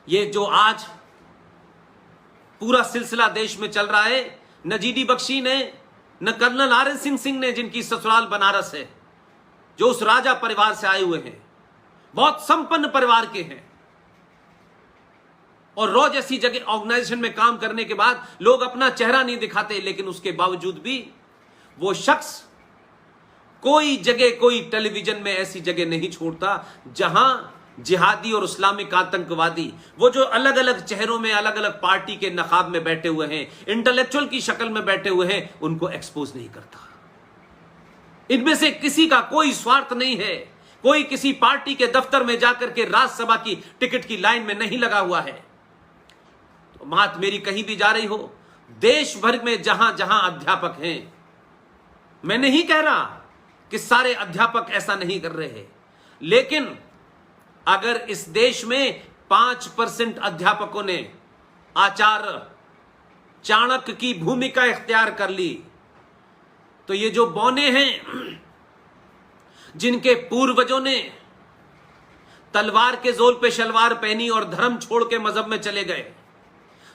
ये जो आज पूरा सिलसिला देश में चल रहा है, न जीडी बख्शी ने, न कर्नल आर.एन. सिंह ने, जिनकी ससुराल बनारस है, जो उस राजा परिवार से आए हुए हैं, बहुत संपन्न परिवार के हैं, और रॉ जैसी जगह ऑर्गेनाइजेशन में काम करने के बाद लोग अपना चेहरा नहीं दिखाते, लेकिन उसके बावजूद भी वो शख्स कोई जगह, कोई टेलीविजन में ऐसी जगह नहीं छोड़ता जहां जिहादी और इस्लामिक आतंकवादी, वो जो अलग अलग चेहरों में, अलग अलग पार्टी के नकाब में बैठे हुए हैं, इंटेलेक्चुअल की शक्ल में बैठे हुए हैं, उनको एक्सपोज नहीं करता। इनमें से किसी का कोई स्वार्थ नहीं है, कोई किसी पार्टी के दफ्तर में जाकर के राज्यसभा की टिकट की लाइन में नहीं लगा हुआ है। तो बात मेरी कहीं भी जा रही हो, देश भर में जहां जहां अध्यापक हैं, मैं नहीं कह रहा कि सारे अध्यापक ऐसा नहीं कर रहे हैं, लेकिन अगर इस देश में 5% अध्यापकों ने आचार्य चाणक्य की भूमिका इख्तियार कर ली, तो ये जो बौने हैं, जिनके पूर्वजों ने तलवार के जोर पे शलवार पहनी और धर्म छोड़ के मजहब में चले गए,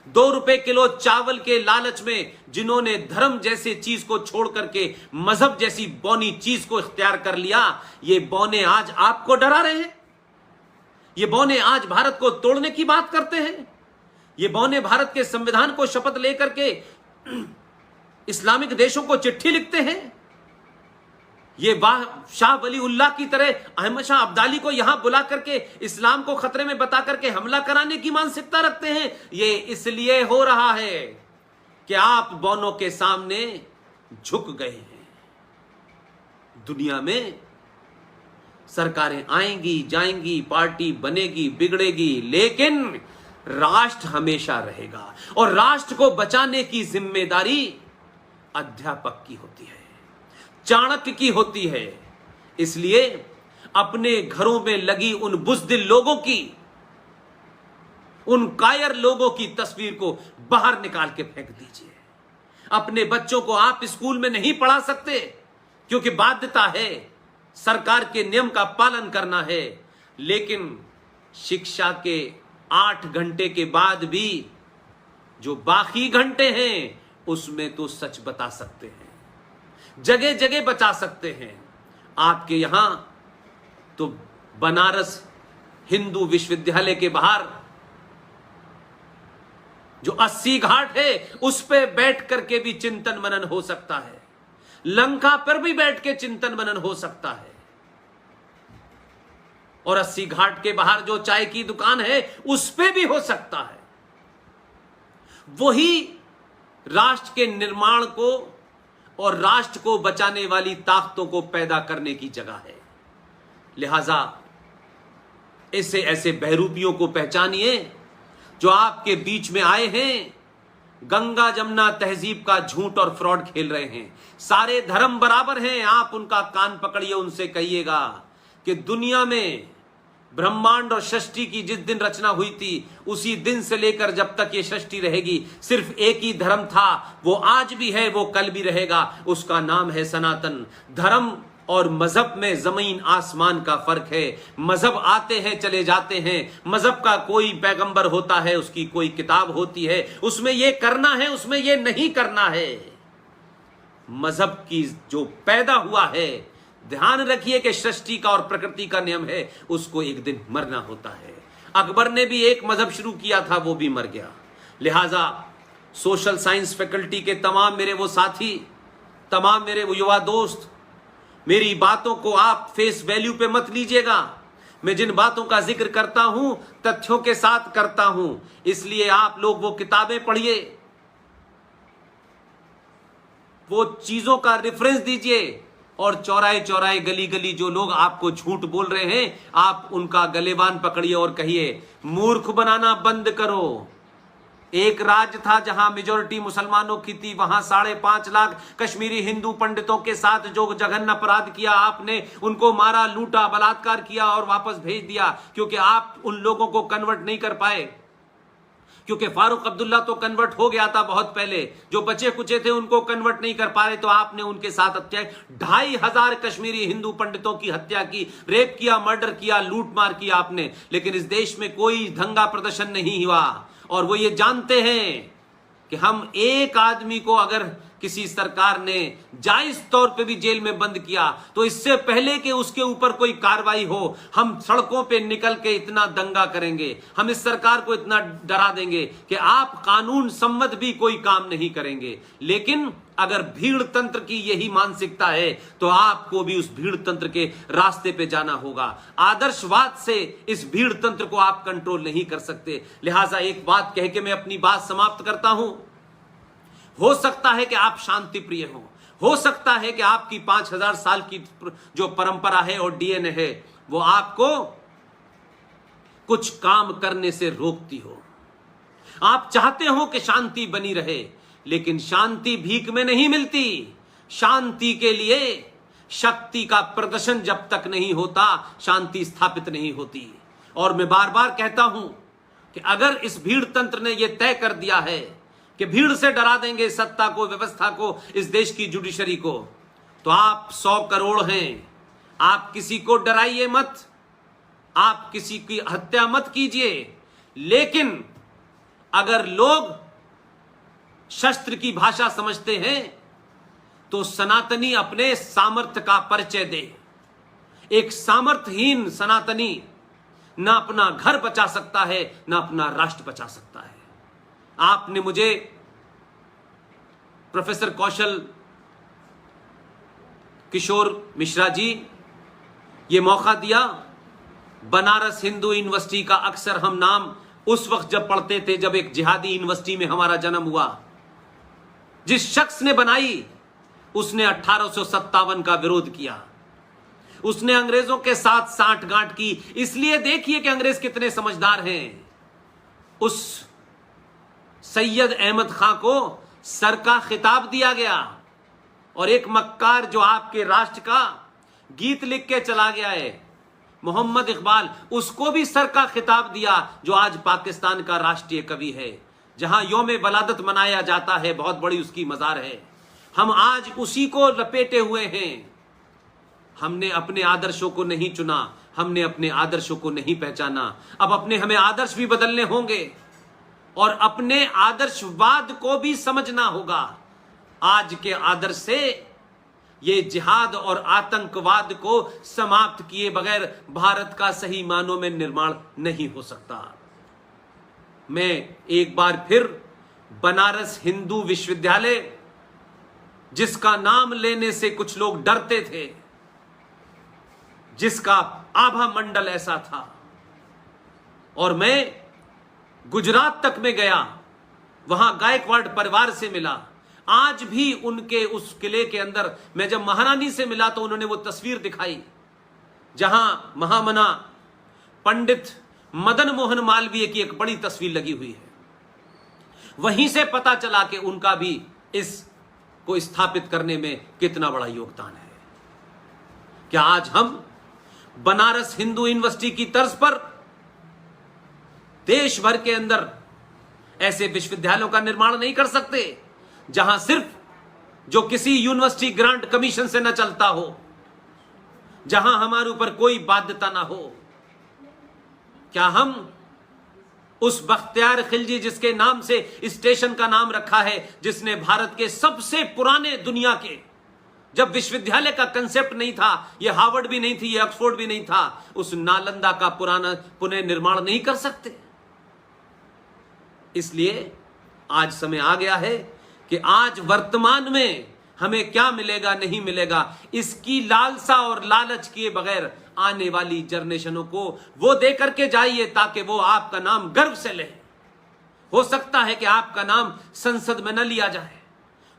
2 रुपए किलो चावल के लालच में जिन्होंने धर्म जैसे चीज को छोड़ करके मजहब जैसी बौनी चीज को इख्तियार कर लिया, ये बौने आज आपको डरा रहे हैं। ये बौने आज भारत को तोड़ने की बात करते हैं। ये बौने भारत के संविधान को शपथ लेकर के इस्लामिक देशों को चिट्ठी लिखते हैं। ये शाह वली उल्लाह की तरह अहमद शाह अब्दाली को यहां बुला करके इस्लाम को खतरे में बता करके हमला कराने की मानसिकता रखते हैं। ये इसलिए हो रहा है कि आप बौनों के सामने झुक गए हैं। दुनिया में सरकारें आएंगी जाएंगी, पार्टी बनेगी बिगड़ेगी, लेकिन राष्ट्र हमेशा रहेगा, और राष्ट्र को बचाने की जिम्मेदारी अध्यापक की होती है, चाणक्य की होती है। इसलिए अपने घरों में लगी उन बुज़दिल लोगों की, उन कायर लोगों की तस्वीर को बाहर निकाल के फेंक दीजिए। अपने बच्चों को आप स्कूल में नहीं पढ़ा सकते, क्योंकि बाध्यता है, सरकार के नियम का पालन करना है, लेकिन शिक्षा के 8 घंटे के बाद भी जो बाकी घंटे हैं उसमें तो सच बता सकते हैं, जगह जगह बचा सकते हैं। आपके यहां तो बनारस हिंदू विश्वविद्यालय के बाहर जो 80 घाट है उस पे बैठ करके भी चिंतन मनन हो सकता है, लंका पर भी बैठ के चिंतन मनन हो सकता है, और 80 घाट के बाहर जो चाय की दुकान है उस पे भी हो सकता है। वही राष्ट्र के निर्माण को और राष्ट्र को बचाने वाली ताकतों को पैदा करने की जगह है। लिहाजा ऐसे ऐसे बहरूपियों को पहचानिए जो आपके बीच में आए हैं, गंगा जमुना तहजीब का झूठ और फ्रॉड खेल रहे हैं। सारे धर्म बराबर हैं, आप उनका कान पकड़िए, उनसे कहिएगा कि दुनिया में ब्रह्मांड और सृष्टि की जिस दिन रचना हुई थी उसी दिन से लेकर जब तक ये सृष्टि रहेगी सिर्फ एक ही धर्म था, वो आज भी है, वो कल भी रहेगा, उसका नाम है सनातन। धर्म और मजहब में जमीन आसमान का फर्क है। मजहब आते हैं चले जाते हैं, मजहब का कोई पैगंबर होता है, उसकी कोई किताब होती है, उसमें ये करना है, उसमें ये नहीं करना है। मजहब की जो पैदा हुआ है, ध्यान रखिए कि सृष्टि का और प्रकृति का नियम है, उसको एक दिन मरना होता है। अकबर ने भी एक मजहब शुरू किया था, वो भी मर गया। लिहाजा सोशल साइंस फैकल्टी के तमाम मेरे वो साथी, तमाम मेरे वो युवा दोस्त, मेरी बातों को आप फेस वैल्यू पे मत लीजिएगा। मैं जिन बातों का जिक्र करता हूं तथ्यों के साथ करता हूं, इसलिए आप लोग वो किताबें पढ़िए, वो चीजों का रेफरेंस दीजिए, और चौराहे चौराहे गली गली जो लोग आपको झूठ बोल रहे हैं आप उनका गलेबान पकड़िए और कहिए मूर्ख बनाना बंद करो। एक राज्य था जहां मेजोरिटी मुसलमानों की थी, वहां 5.5 लाख कश्मीरी हिंदू पंडितों के साथ जो जघन्य अपराध किया, आपने उनको मारा, लूटा, बलात्कार किया और वापस भेज दिया, क्योंकि आप उन लोगों को कन्वर्ट नहीं कर पाए। क्योंकि फारूक अब्दुल्ला तो कन्वर्ट हो गया था बहुत पहले, जो बचे कुचे थे उनको कन्वर्ट नहीं कर पा रहे, तो आपने उनके साथ हत्या, 2,500 कश्मीरी हिंदू पंडितों की हत्या की, रेप किया, मर्डर किया, लूट मार किया आपने, लेकिन इस देश में कोई दंगा प्रदर्शन नहीं हुआ। और वो ये जानते हैं कि हम एक आदमी को अगर किसी सरकार ने जायज तौर पे भी जेल में बंद किया तो इससे पहले कि उसके ऊपर कोई कार्रवाई हो, हम सड़कों पे निकल के इतना दंगा करेंगे, हम इस सरकार को इतना डरा देंगे कि आप कानून सम्मत भी कोई काम नहीं करेंगे। लेकिन अगर भीड़ तंत्र की यही मानसिकता है तो आपको भी उस भीड़ तंत्र के रास्ते पे जाना होगा। आदर्शवाद से इस भीड़ तंत्र को आप कंट्रोल नहीं कर सकते। लिहाजा एक बात कह के मैं अपनी बात समाप्त करता हूं। हो सकता है कि आप शांति प्रिय हो सकता है कि आपकी 5,000 साल की जो परंपरा है और डीएनए है वो आपको कुछ काम करने से रोकती हो। आप चाहते हो कि शांति बनी रहे, लेकिन शांति भीख में नहीं मिलती। शांति के लिए शक्ति का प्रदर्शन जब तक नहीं होता, शांति स्थापित नहीं होती। और मैं बार बार कहता हूं कि अगर इस भीड़ तंत्र ने यह तय कर दिया है कि भीड़ से डरा देंगे सत्ता को, व्यवस्था को, इस देश की जुडिशरी को, तो आप 100 करोड़ हैं, आप किसी को डराइए मत, आप किसी की हत्या मत कीजिए। लेकिन अगर लोग शस्त्र की भाषा समझते हैं तो सनातनी अपने सामर्थ्य का परिचय दे। एक सामर्थ्यहीन सनातनी ना अपना घर बचा सकता है, ना अपना राष्ट्र बचा सकता है। आपने मुझे प्रोफेसर कौशल किशोर मिश्रा जी ये मौका दिया। बनारस हिंदू यूनिवर्सिटी का अक्सर हम नाम उस वक्त जब पढ़ते थे जब एक जिहादी यूनिवर्सिटी में हमारा जन्म हुआ। जिस शख्स ने बनाई उसने 1857 का विरोध किया, उसने अंग्रेजों के साथ सांठगांठ की। इसलिए देखिए कि अंग्रेज कितने समझदार हैं। उस सैयद अहमद खां को सर का खिताब दिया गया और एक मक्कार जो आपके राष्ट्र का गीत लिख के चला गया है, मोहम्मद इकबाल, उसको भी सर का खिताब दिया, जो आज पाकिस्तान का राष्ट्रीय कवि है। जहां यौम वलादत मनाया जाता है, बहुत बड़ी उसकी मजार है, हम आज उसी को लपेटे हुए हैं। हमने अपने आदर्शों को नहीं चुना, हमने अपने आदर्शों को नहीं पहचाना। अब अपने हमें आदर्श भी बदलने होंगे और अपने आदर्शवाद को भी समझना होगा। आज के आदर्श से ये जिहाद और आतंकवाद को समाप्त किए बगैर भारत का सही मानों में निर्माण नहीं हो सकता। मैं एक बार फिर बनारस हिंदू विश्वविद्यालय, जिसका नाम लेने से कुछ लोग डरते थे, जिसका आभा मंडल ऐसा था, और मैं गुजरात तक में गया, वहां गायकवाड़ परिवार से मिला। आज भी उनके उस किले के अंदर मैं जब महारानी से मिला तो उन्होंने वो तस्वीर दिखाई जहां महामना पंडित मदन मोहन मालवीय की एक बड़ी तस्वीर लगी हुई है। वहीं से पता चला कि उनका भी इस को स्थापित करने में कितना बड़ा योगदान है। क्या आज हम बनारस हिंदू यूनिवर्सिटी की तर्ज पर देश भर के अंदर ऐसे विश्वविद्यालयों का निर्माण नहीं कर सकते जहां सिर्फ जो किसी यूनिवर्सिटी ग्रांट कमीशन से न चलता हो, जहां हमारे ऊपर कोई बाध्यता ना हो? क्या हम उस बख्तियार खिलजी, जिसके नाम से स्टेशन का नाम रखा है, जिसने भारत के सबसे पुराने दुनिया के, जब विश्वविद्यालय का कंसेप्ट नहीं था, यह हार्वर्ड भी नहीं थी, यह ऑक्सफोर्ड भी नहीं था, उस नालंदा का पुराना पुनः निर्माण नहीं कर सकते? इसलिए आज समय आ गया है कि आज वर्तमान में हमें क्या मिलेगा नहीं मिलेगा, इसकी लालसा और लालच किए बगैर आने वाली जनरेशनों को वो दे करके जाइए ताकि वो आपका नाम गर्व से ले। हो सकता है कि आपका नाम संसद में न लिया जाए,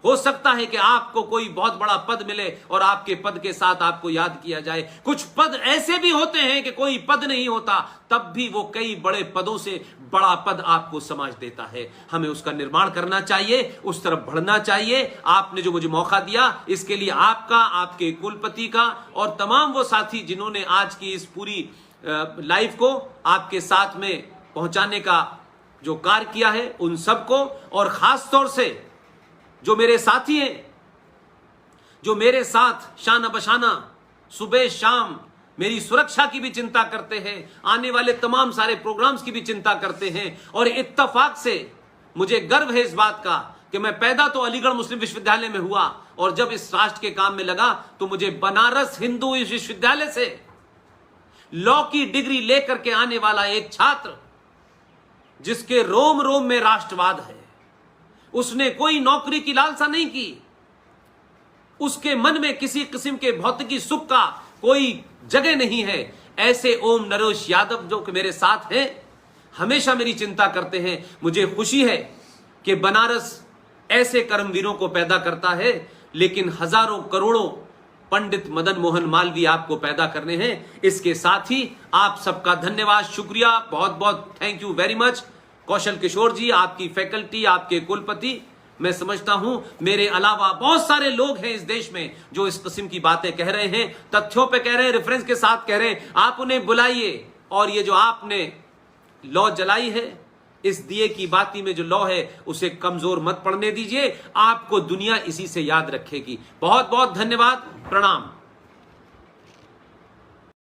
हो सकता है कि आपको कोई बहुत बड़ा पद मिले और आपके पद के साथ आपको याद किया जाए। कुछ पद ऐसे भी होते हैं कि कोई पद नहीं होता, तब भी वो कई बड़े पदों से बड़ा पद आपको समझ देता है। हमें उसका निर्माण करना चाहिए, उस तरफ बढ़ना चाहिए। आपने जो मुझे मौका दिया, इसके लिए आपका, आपके कुलपति का और तमाम वो साथी जिन्होंने आज की इस पूरी लाइफ को आपके साथ में पहुंचाने का जो कार्य किया है उन सबको, और खास तौर से जो मेरे साथी हैं, जो मेरे साथ शाना बशाना सुबह शाम मेरी सुरक्षा की भी चिंता करते हैं, आने वाले तमाम सारे प्रोग्राम्स की भी चिंता करते हैं। और इत्तफाक से मुझे गर्व है इस बात का कि मैं पैदा तो अलीगढ़ मुस्लिम विश्वविद्यालय में हुआ, और जब इस राष्ट्र के काम में लगा तो मुझे बनारस हिंदू विश्वविद्यालय से लॉ की डिग्री लेकर के आने वाला एक छात्र, जिसके रोम रोम में राष्ट्रवाद है, उसने कोई नौकरी की लालसा नहीं की, उसके मन में किसी किस्म के भौतिकी सुख का कोई जगह नहीं है, ऐसे ओम नरेश यादव जो कि मेरे साथ हैं, हमेशा मेरी चिंता करते हैं। मुझे खुशी है कि बनारस ऐसे कर्मवीरों को पैदा करता है, लेकिन हजारों करोड़ों पंडित मदन मोहन मालवीय आपको पैदा करने हैं। इसके साथ ही आप सबका धन्यवाद, शुक्रिया, बहुत बहुत thank you very much. Kaushal Kishore जी, आपकी फैकल्टी, आपके कुलपति, मैं समझता हूं मेरे अलावा बहुत सारे लोग हैं इस देश में जो इस किस्म की बातें कह रहे हैं, तथ्यों पे कह रहे हैं, रेफरेंस के साथ कह रहे हैं। आप उन्हें बुलाइए, और ये जो आपने लॉ जलाई है, इस दिए की बाती में जो लॉ है उसे कमजोर मत पड़ने दीजिए, आपको दुनिया इसी से याद रखेगी। बहुत बहुत धन्यवाद, प्रणाम।